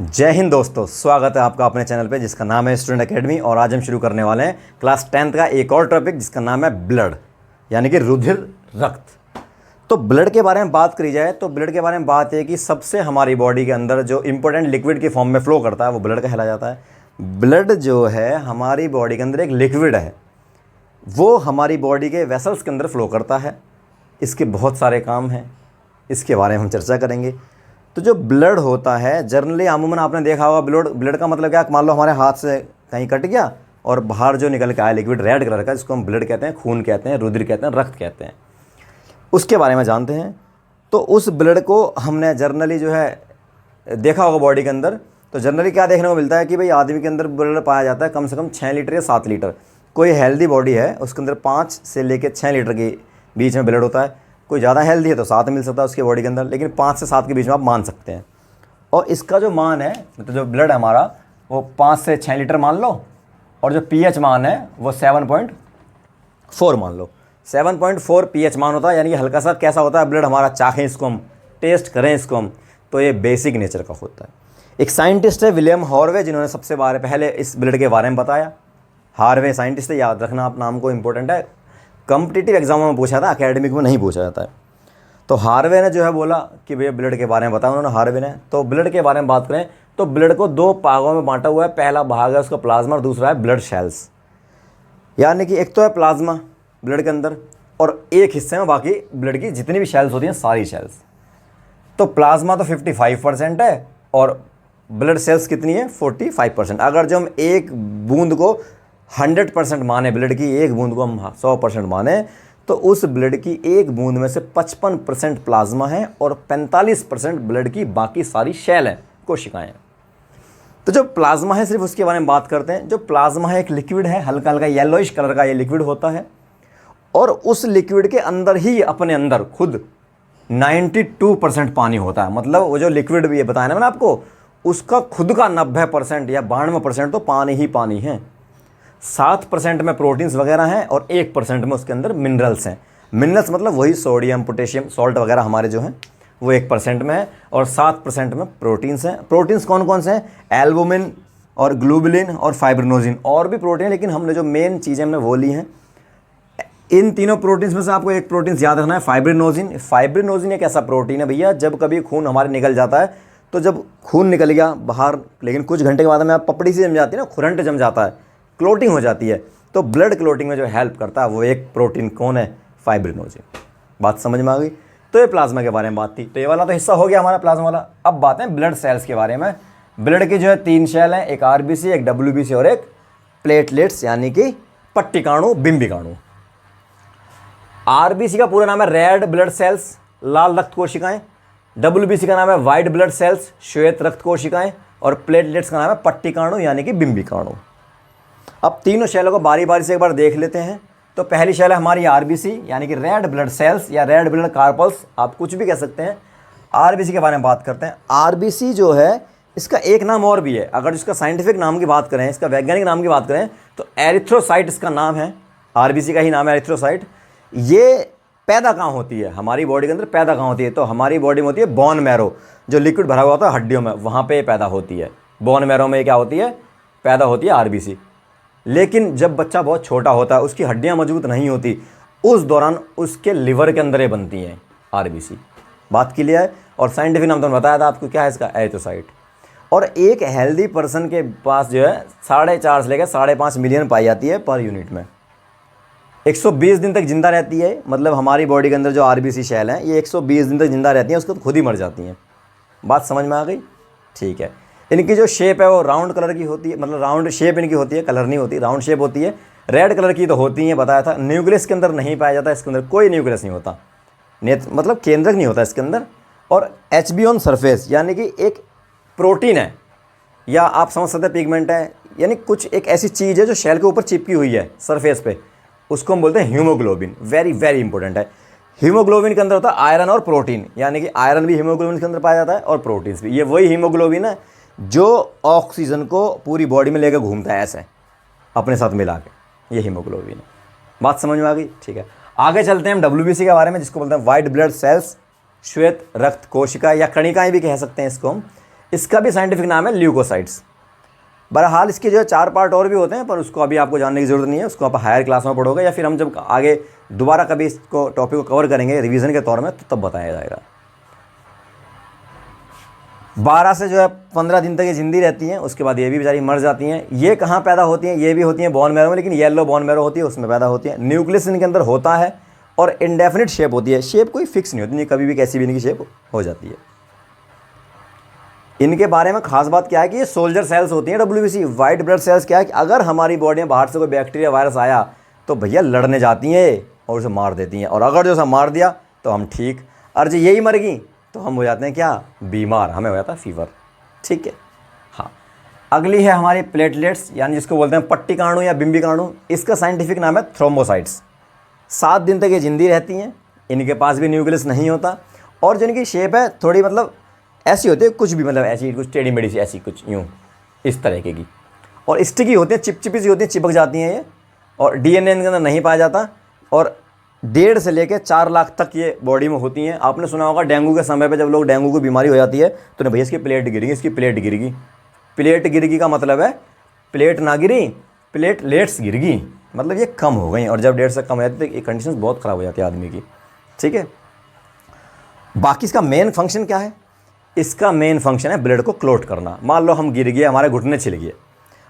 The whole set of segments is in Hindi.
जय हिंद दोस्तों, स्वागत है आपका अपने चैनल पे जिसका नाम है स्टूडेंट एकेडमी। और आज हम शुरू करने वाले हैं क्लास 10th का एक और टॉपिक जिसका नाम है ब्लड, यानी कि रुधिर, रक्त। तो ब्लड के बारे में बात करी जाए तो ब्लड के बारे में बात है कि सबसे हमारी बॉडी के अंदर जो इंपॉर्टेंट लिक्विड के फॉर्म में फ्लो करता है वो ब्लड कहला जाता है। ब्लड जो है हमारी बॉडी के अंदर एक लिक्विड है, वो हमारी बॉडी के वेसल्स के अंदर फ्लो करता है। इसके बहुत सारे काम हैं, इसके बारे में हम चर्चा करेंगे। तो जो ब्लड होता है जनरली अमूमन आपने देखा होगा, ब्लड का मतलब क्या, मान लो हमारे हाथ से कहीं कट गया और बाहर जो निकल के आया लिक्विड रेड कलर का, जिसको हम ब्लड कहते हैं, खून कहते हैं, रुधिर कहते हैं, रक्त कहते हैं, उसके बारे में जानते हैं। तो उस ब्लड को हमने जनरली जो है देखा होगा बॉडी के अंदर। तो जनरली क्या देखने को मिलता है कि भाई आदमी के अंदर ब्लड पाया जाता है कम से कम 6 लीटर या 7 लीटर। कोई हेल्दी बॉडी है उसके अंदर 5 से लेकर 6 लीटर के बीच में ब्लड होता है। कोई ज़्यादा हेल्दी है तो 7 मिल सकता है उसकी बॉडी के अंदर, लेकिन 5 से 7 के बीच में आप मान सकते हैं। और इसका जो मान है, तो जो ब्लड है हमारा वो 5 से 6 लीटर मान लो, और जो पीएच मान है वो 7.4 मान लो। 7.4 पीएच मान होता है, यानी कि हल्का सा कैसा होता है ब्लड हमारा, चाहें इसको हम, टेस्ट करें इसको हम, तो ये बेसिक नेचर का होता है। एक साइंटिस्ट है विलियम हार्वे, जिन्होंने सबसे पहले इस ब्लड के बारे में बताया। हार्वे साइंटिस्ट है, याद रखना आप नाम को, इंपॉर्टेंट है। कॉम्पिटिटिव एग्जामों में पूछा था, एकेडमिक में नहीं पूछा जाता है। तो हार्वे ने जो है बोला कि भैया ब्लड के बारे में बताया उन्होंने, हार्वे ने। तो ब्लड के बारे में बात करें तो ब्लड को 2 भागों में बांटा हुआ है। पहला भाग है उसका प्लाज्मा और दूसरा है ब्लड सेल्स, यानी कि एक तो है प्लाज्मा ब्लड के अंदर और एक हिस्से में बाकी ब्लड की जितनी भी सेल्स होती हैं सारी सेल्स। तो प्लाज्मा तो 55% है और ब्लड सेल्स कितनी है, 45%। अगर जो हम एक बूंद को 100% माने, ब्लड की एक बूंद को हम 100% माने, तो उस ब्लड की एक बूंद में से 55% प्लाज्मा है और 45% ब्लड की बाकी सारी सेल हैं, कोशिकाएं हैं। तो जो प्लाज्मा है सिर्फ उसके बारे में बात करते हैं। जो प्लाज्मा है एक लिक्विड है, हल्का हल्का येलोइश कलर का ये लिक्विड होता है, और उस लिक्विड के अंदर ही अपने अंदर खुद 92% पानी होता है। मतलब वो जो लिक्विड भी ये बताया ना मैंने आपको, उसका खुद का 90% या 92% तो पानी ही पानी है। 7% में प्रोटीन्स वगैरह हैं और 1% में उसके अंदर मिनरल्स हैं। मिनरल्स मतलब वही सोडियम, पोटेशियम, सॉल्ट वगैरह हमारे जो हैं वो 1% में है, और 7% में प्रोटीन्स हैं। प्रोटीन्स कौन कौन से हैं, एल्बुमिन और ग्लोबुलिन और फाइब्रिनोजिन, और भी प्रोटीन, लेकिन हमने जो मेन चीज़ें हमने वो ली हैं। इन तीनों प्रोटीन्स में से आपको एक प्रोटीन याद रखना है, फाइब्रिनोजिन। फाइब्रिनोजिन एक ऐसा प्रोटीन है भैया, जब कभी खून हमारे निकल जाता है, तो जब खून निकल गया बाहर, लेकिन कुछ घंटे के बाद में पपड़ी सी जम जाती है ना, खुरंट जम जाता है, क्लोटिंग हो जाती है, तो ब्लड क्लोटिंग में जो हेल्प करता है वो एक प्रोटीन कौन है, फाइब्रिनोजिन। बात समझ में आ गई। तो ये प्लाज्मा के बारे में बात थी। तो ये वाला तो हिस्सा हो गया हमारा प्लाज्मा वाला। अब बात है ब्लड सेल्स के बारे में। ब्लड की जो है 3 सेल हैं, एक आरबीसी, एक डब्ल्यूबीसी और एक प्लेटलेट्स, यानी कि पट्टिकाणु, बिंबिकाणु। आरबीसी का पूरा नाम है रेड ब्लड सेल्स, लाल रक्त कोशिकाएं। डब्ल्यूबीसी का नाम है वाइट ब्लड सेल्स, श्वेत रक्त कोशिकाएं। और प्लेटलेट्स का नाम है पट्टिकाणु, यानी कि बिंबिकाणु। अब तीनों सेलों को बारी बारी से एक बार देख लेते हैं। तो पहली सेल है हमारी आरबीसी, यानी कि रेड ब्लड सेल्स या रेड ब्लड कार्पल्स, आप कुछ भी कह सकते हैं। आरबीसी के बारे में बात करते हैं। आरबीसी जो है इसका एक नाम और भी है, अगर इसका साइंटिफिक नाम की बात करें, इसका वैज्ञानिक नाम की बात करें, तो एरिथ्रोसाइट इसका नाम है। आरबीसी का ही नाम है एरिथ्रोसाइट। ये पैदा कहाँ होती है, हमारी बॉडी के अंदर पैदा कहाँ होती है, तो हमारी बॉडी में होती है बोन मैरो, जो लिक्विड भरा हुआ होता है हड्डियों में, वहाँ पे पैदा होती है। बोन मैरो में क्या होती है, पैदा होती है आरबीसी। लेकिन जब बच्चा बहुत छोटा होता है, उसकी हड्डियां मजबूत नहीं होती, उस दौरान उसके लिवर के अंदर ये बनती हैं आरबीसी। बात क्लियर है। और साइंटिफिक नाम तो बताया था आपको, क्या है इसका, एरिथ्रोसाइट। और एक हेल्दी पर्सन के पास जो है 4.5 से लेकर 5.5 मिलियन पाई जाती है पर यूनिट में। 120 दिन तक जिंदा रहती है, मतलब हमारी बॉडी के अंदर जो आरबीसी सेल हैं ये 120 दिन तक जिंदा रहती हैं, उसके बाद खुद ही मर जाती हैं। बात समझ में आ गई, ठीक है। इनकी जो शेप है वो राउंड कलर की होती है, मतलब राउंड शेप इनकी होती है, कलर नहीं होती, राउंड शेप होती है। रेड कलर की तो होती है, बताया था। न्यूक्लियस के अंदर नहीं पाया जाता, इसके अंदर कोई न्यूक्लियस नहीं होता, मतलब केंद्रक नहीं होता इसके अंदर। और एचबी ऑन सरफेस, यानी कि एक प्रोटीन है, या आप समझ सकते हैं पिगमेंट है, यानी कुछ एक ऐसी चीज़ है जो शेल के ऊपर चिपकी हुई है सरफेस पे, उसको हम बोलते हैं हीमोग्लोबिन। वेरी वेरी इंपॉर्टेंट है। हीमोग्लोबिन के अंदर होता है आयरन और प्रोटीन, यानी कि आयरन भी हीमोग्लोबिन के अंदर पाया जाता है और प्रोटीन्स भी। ये वही हीमोग्लोबिन है जो ऑक्सीजन को पूरी बॉडी में लेकर घूमता है ऐसे अपने साथ मिला के, ये हीमोग्लोबिन है। बात समझ में आ गई, ठीक है। आगे चलते हैं हम डब्ल्यूबीसी के बारे में, जिसको बोलते हैं वाइट ब्लड सेल्स, श्वेत रक्त कोशिका या कणिकाएं भी कह सकते हैं इसको हम। इसका भी साइंटिफिक नाम है ल्यूकोसाइट्स। बहरहाल इसके जो है 4 पार्ट और भी होते हैं, पर उसको अभी आपको जानने की ज़रूरत नहीं है, उसको आप हायर क्लास में पढ़ोगे या फिर हम जब आगे दोबारा कभी इसको टॉपिक को कवर करेंगे रिवीजन के तौर में तो तब बताया जाएगा। 12 से जो है 15 दिन तक ये जिंदी रहती हैं, उसके बाद ये भी बेचारी मर जाती हैं। ये कहाँ पैदा होती हैं? ये भी होती हैं बोन मैरो में, लेकिन येलो बोन मैरो होती है उसमें पैदा होती हैं। न्यूक्लियस इनके अंदर होता है और इंडेफिनिट शेप होती है। शेप कोई फिक्स नहीं होती, नहीं कभी भी कैसी भी इनकी शेप हो जाती है। इनके बारे में खास बात क्या है कि ये सोल्जर सेल्स होती हैं WBC, वाइट ब्लड सेल्स। क्या है कि अगर हमारी बॉडी में बाहर से कोई बैक्टीरिया वायरस आया तो भैया लड़ने जाती हैं और उसे मार देती हैं, और अगर जो उसे मार दिया तो हम ठीक, और जो यही मर गई तो हम हो जाते हैं क्या? बीमार, हमें हो जाता है फीवर। ठीक है, हाँ। अगली है हमारी प्लेटलेट्स, यानी जिसको बोलते हैं पट्टिकाणु या बिंबिकाणु। इसका साइंटिफिक नाम है थ्रोम्बोसाइट्स। 7 दिन तक ये जिंदी रहती हैं, इनके पास भी न्यूक्लियस नहीं होता, और जो इनकी शेप है थोड़ी मतलब ऐसी होती है, कुछ भी मतलब ऐसी कुछ टेढ़ी मेढ़ी सी, ऐसी कुछ यूँ इस तरीके की, और स्टिकी होती हैं, चिपचिपी सी होती हैं, चिपक जाती हैं ये, और DNA इनके अंदर नहीं पाया जाता, और 1.5 से लेकर 4 लाख तक ये बॉडी में होती हैं। आपने सुना होगा डेंगू के समय पे जब लोग डेंगू की बीमारी हो जाती है तो नहीं भैया इसकी प्लेट गिरेगी, इसकी प्लेट गिरेगी। प्लेट गिरेगी का मतलब है प्लेट ना गिरी, प्लेटलेट्स गिर गई, मतलब ये कम हो गई, और जब 1.5 से कम हो जाती है तो ये कंडीशन बहुत ख़राब हो जाती है आदमी की। ठीक है, बाकी इसका मेन फंक्शन क्या है? इसका मेन फंक्शन है ब्लड को क्लोट करना। मान लो हम गिर गए, हमारे घुटने छिल गए,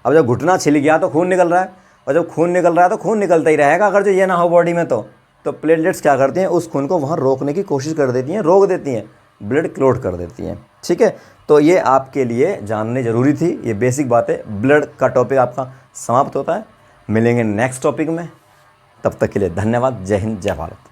अब जब घुटना छिल गया तो खून निकल रहा है, और जब खून निकल रहा है तो खून निकलता ही रहेगा अगर जो ये ना हो बॉडी में तो प्लेटलेट्स क्या करती हैं? उस खून को वहाँ रोकने की कोशिश कर देती हैं, रोक देती हैं, ब्लड क्लोट कर देती हैं। ठीक है, तो ये आपके लिए जानने ज़रूरी थी, ये बेसिक बातें। ब्लड का टॉपिक आपका समाप्त होता है, मिलेंगे नेक्स्ट टॉपिक में, तब तक के लिए धन्यवाद। जय हिंद, जय भारत।